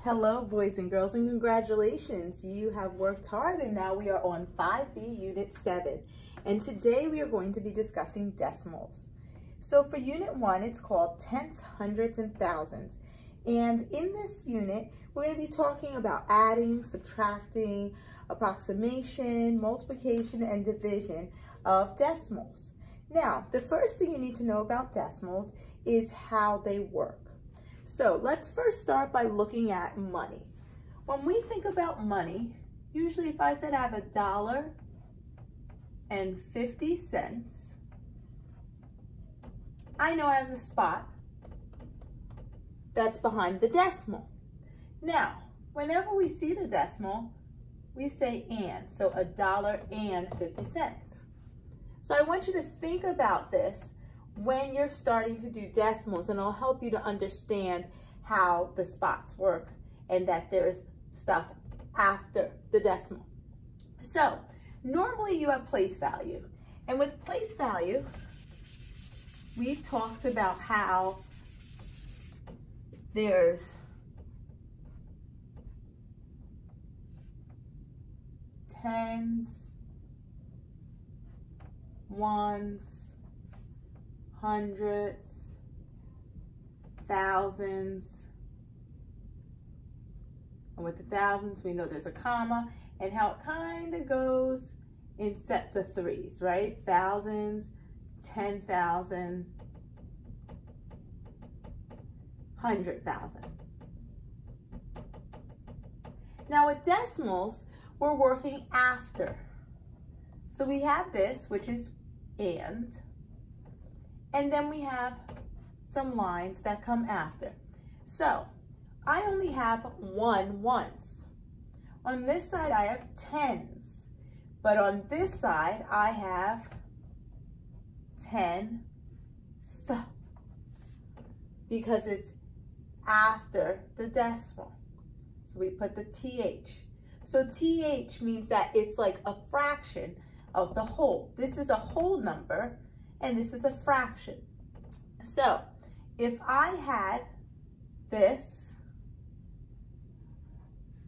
Hello, boys and girls, and congratulations. You have worked hard, and now we are on 5B, Unit 7. And today we are going to be discussing decimals. So for Unit 1, it's called tenths, hundredths, and thousands. And in this unit, we're going to be talking about adding, subtracting, approximation, multiplication, and division of decimals. Now, the first thing you need to know about decimals is how they work. So let's first start by looking at money. When we think about money, usually if I said I have $1.50, I know I have a spot that's behind the decimal. Now, whenever we see the decimal, we say and, so $1.50. So I want you to think about this when you're starting to do decimals, and it'll help you to understand how the spots work and that there's stuff after the decimal. So normally you have place value, and with place value, we've talked about how there's tens, ones, hundreds, thousands, and with the thousands we know there's a comma, and how it kind of goes in sets of threes, right? Thousands, 10,000, 100,000. Now with decimals, we're working after. So we have this, which is and then we have some lines that come after. So I only have one ones. On this side I have tens, but on this side I have 10th, because it's after the decimal. So we put the TH. So TH means that it's like a fraction of the whole. This is a whole number, and this is a fraction. So if I had this,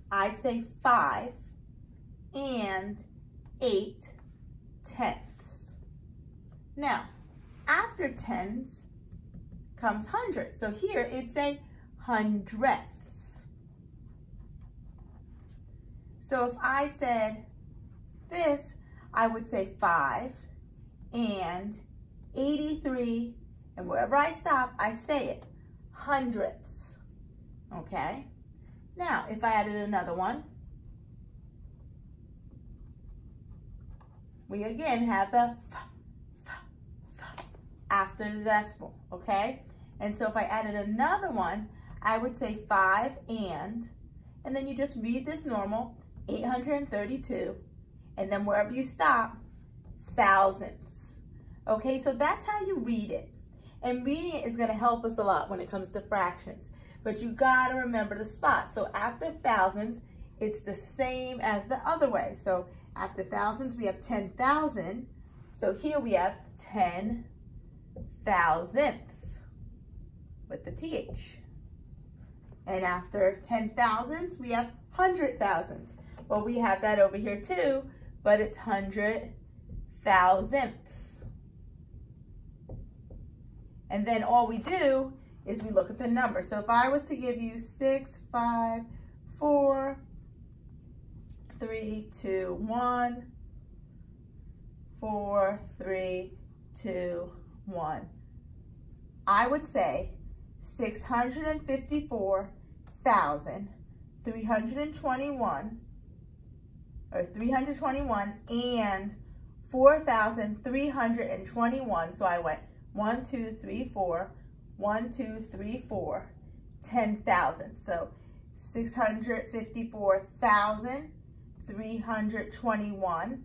I'd say 5 and 8 tenths. Now, after tens comes hundreds. So here it's a hundredths. So if I said this, I would say 5 and 83, and wherever I stop, I say it, hundredths, okay? Now, if I added another one, we again have the after the decimal, okay? And so if I added another one, I would say 5 and then you just read this normal, 832, and then wherever you stop, thousands. Okay, so that's how you read it. And reading it is going to help us a lot when it comes to fractions. But you got to remember the spot. So after thousands, it's the same as the other way. So after thousands, we have 10,000. So here we have 10 thousandths with the TH. And after 10,000s, we have 100,000. Well, we have that over here too, but it's 100 thousandths. And then all we do is we look at the number. So if I was to give you 6, 5, 4, 3, 2, 1, 4, 3, 2, 1, I would say 654,321 or 321 and 4,321. So I went 1, 2, 3, 4, 1, 2, 3, 4, 10,000. So 654,321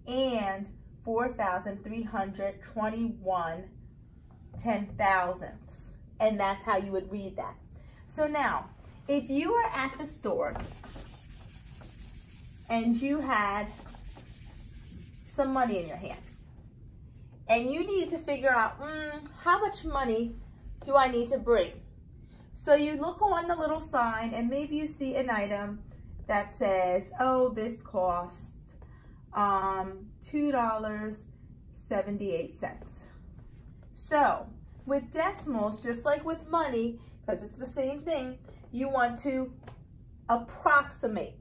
and 4,321 10,000ths. And that's how you would read that. So now, if you were at the store and you had some money in your hand, and you need to figure out, how much money do I need to bring? So you look on the little sign and maybe you see an item that says, oh, this cost $2.78. So with decimals, just like with money, because it's the same thing, you want to approximate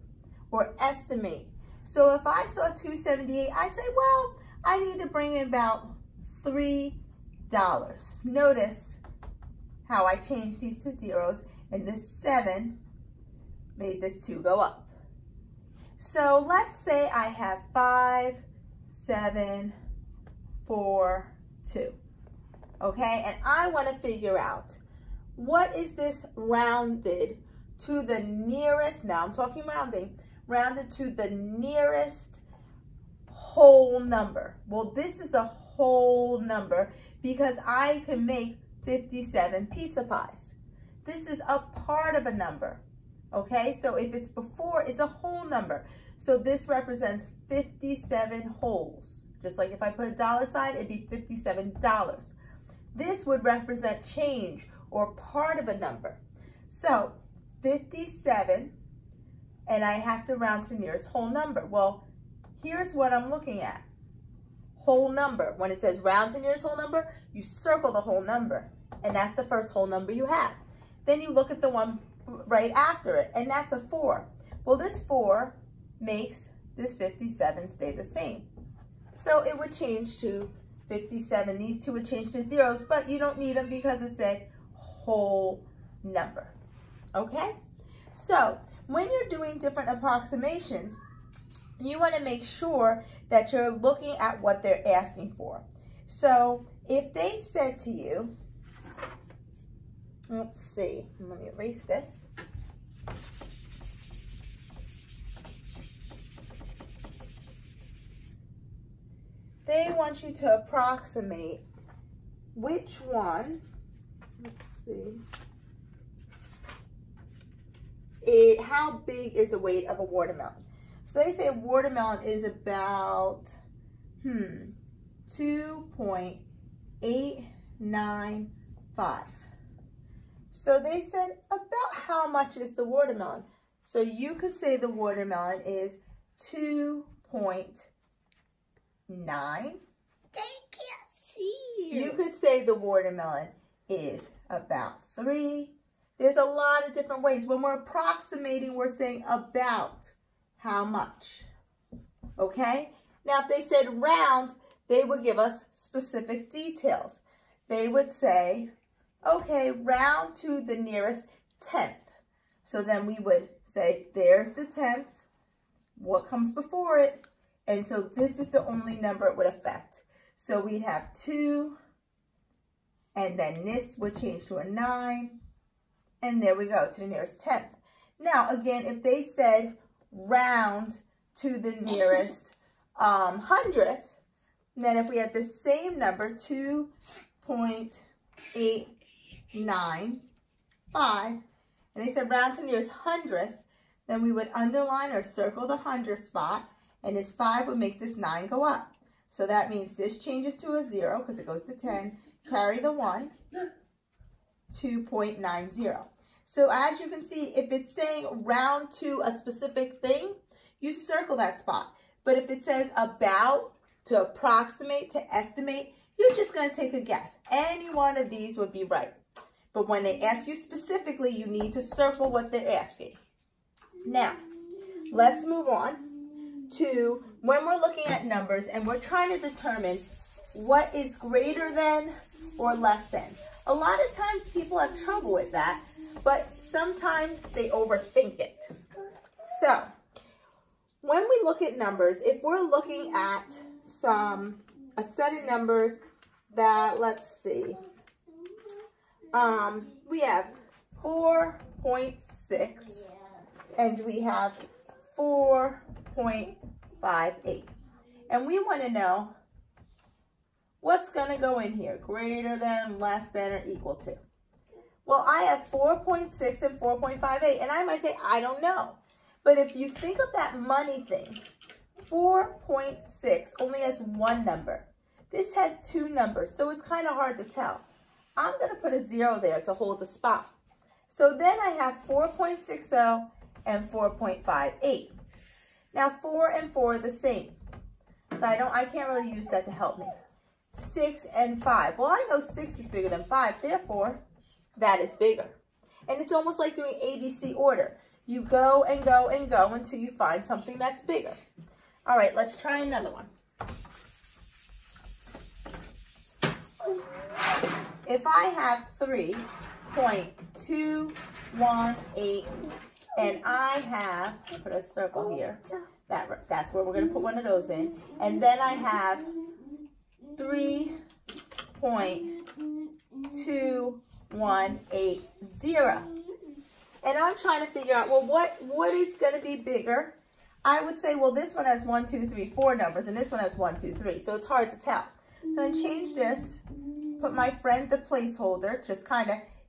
or estimate. So if I saw $2.78, I'd say, well, I need to bring in about $3. Notice how I changed these to zeros, and this 7 made this 2 go up. So let's say I have 5, 7, 4, 2. Okay, and I want to figure out what is this rounded to the nearest, now I'm talking rounding, rounded to the nearest whole number. Well, this is a whole number because I can make 57 pizza pies. This is a part of a number, okay? So if it's before, it's a whole number. So this represents 57 wholes. Just like if I put a dollar sign, it'd be $57. This would represent change or part of a number. So 57, and I have to round to the nearest whole number. Well, here's what I'm looking at. Whole number. When it says round to the nearest whole number, you circle the whole number, and that's the first whole number you have. Then you look at the one right after it, and that's a 4. Well, this 4 makes this 57 stay the same. So it would change to 57. These two would change to zeros, but you don't need them because it's a whole number. Okay? So when you're doing different approximations, you want to make sure that you're looking at what they're asking for. So if they said to you, let's see, let me erase this. They want you to approximate which one, let's see, how big is the weight of a watermelon? So they say a watermelon is about 2.895. So they said about how much is the watermelon? So you could say the watermelon is 2.9. They can't see you. You could say the watermelon is about 3. There's a lot of different ways. When we're approximating, we're saying about how much. Okay? Now, if they said round, they would give us specific details. They would say, okay, round to the nearest 10th. So then we would say, there's the 10th. What comes before it? And so this is the only number it would affect. So we'd have 2, and then this would change to a 9, and there we go, to the nearest 10th. Now, again, if they said round to the nearest 100th, then if we had the same number, 2.895, and they said round to the nearest 100th, then we would underline or circle the 100th spot, and this 5 would make this 9 go up. So that means this changes to a 0 because it goes to 10. Carry the 1, 2.90. So as you can see, if it's saying round to a specific thing, you circle that spot. But if it says about, to approximate, to estimate, you're just going to take a guess. Any one of these would be right. But when they ask you specifically, you need to circle what they're asking. Now, let's move on to when we're looking at numbers and we're trying to determine what is greater than or less than. A lot of times people have trouble with that, but sometimes they overthink it. So when we look at numbers, if we're looking at a set of numbers that, let's see, we have 4.6 and we have 4.58. And we want to know what's going to go in here, greater than, less than, or equal to. Well, I have 4.6 and 4.58, and I might say, I don't know. But if you think of that money thing, 4.6 only has one number. This has two numbers, so it's kind of hard to tell. I'm going to put a 0 there to hold the spot. So then I have 4.60 and 4.58. Now 4 and 4 are the same. So I can't really use that to help me. 6 and 5. Well, I know 6 is bigger than 5, therefore that is bigger. And it's almost like doing ABC order. You go and go and go until you find something that's bigger. All right, let's try another one. If I have 3.218 and I have, put a circle here, that's where we're going to put one of those in, and then I have 3.2180. And I'm trying to figure out, well, what is going to be bigger? I would say, well, this one has 1, 2, 3, 4 numbers, and this one has 1, 2, 3. So it's hard to tell. So I change this, put my friend the placeholder, just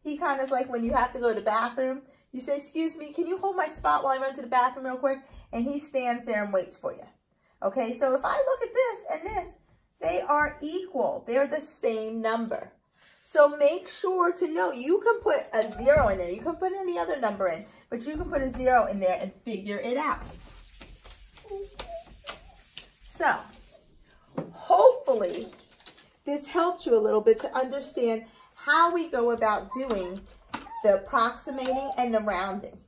he kind of is like when you have to go to the bathroom. You say, excuse me, can you hold my spot while I run to the bathroom real quick? And he stands there and waits for you. Okay, so if I look at this and this, they are equal. They're the same number. So make sure to know you can put a 0 in there. You can put any other number in, but you can put a 0 in there and figure it out. So hopefully this helped you a little bit to understand how we go about doing the approximating and the rounding.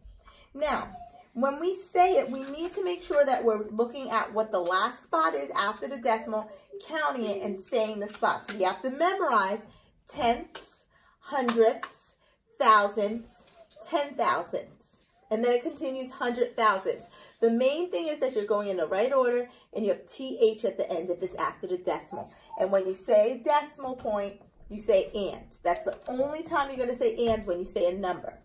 Now, when we say it, we need to make sure that we're looking at what the last spot is after the decimal, counting it and saying the spot. So we have to memorize tenths, hundredths, thousandths, 10,000ths. And then it continues 100,000ths. The main thing is that you're going in the right order and you have TH at the end if it's after the decimal. And when you say decimal point, you say and. That's the only time you're going to say and, when you say a number.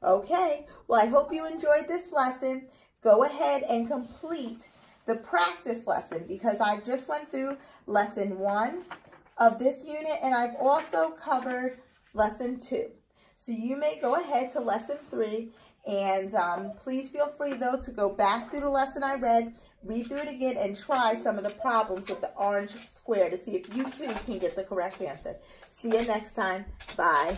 Okay, well, I hope you enjoyed this lesson. Go ahead and complete the practice lesson because I just went through lesson 1 of this unit and I've also covered lesson 2. So you may go ahead to lesson 3 and please feel free though to go back through the lesson I read, read through it again and try some of the problems with the orange square to see if you too can get the correct answer. See you next time. Bye.